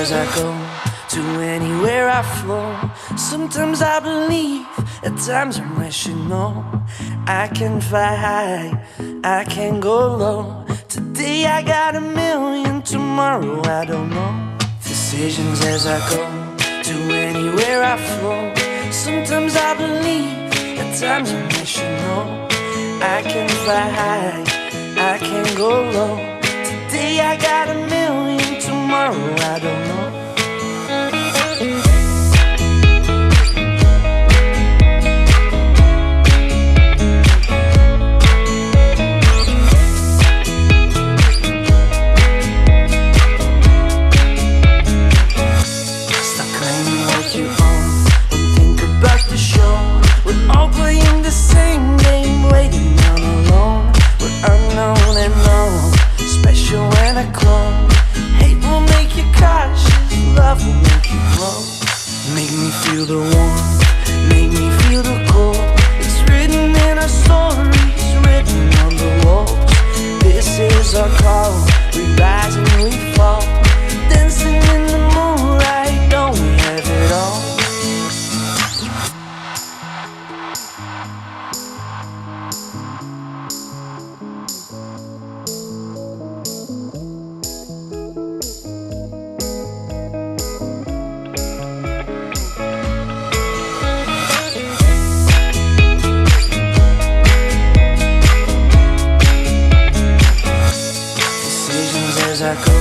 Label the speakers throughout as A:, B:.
A: as I go, to anywhere I flow. Sometimes I believe, at times I'm rational. I can fly high, I can go low. Today I got a million, tomorrow I don't know. Decisions as I go, to anywhere I flow. Sometimes I believe, at times I'm rational. I can fly high, I can go low. Today I got a million, tomorrow I don't know. Make me feel the warmth, make me feel the cold. It's written in our stories, written on the walls. This is our call, we rise and we fall. Dancing in the moonlight, don't we have it all? I go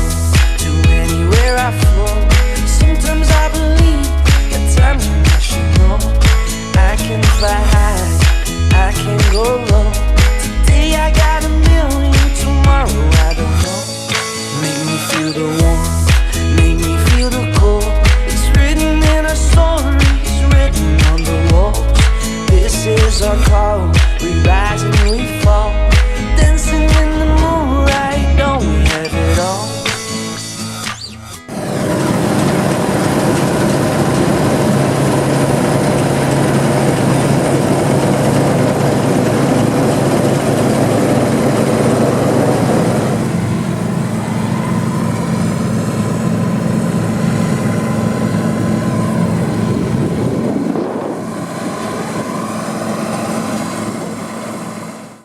A: to anywhere I flow. Sometimes I believe, at times I'm rational. I can fly high, I can go low. Today I got a million, tomorrow I don't know. Make me feel the warmth, make me feel the cold. It's written in our stories, written on the walls. This is our call,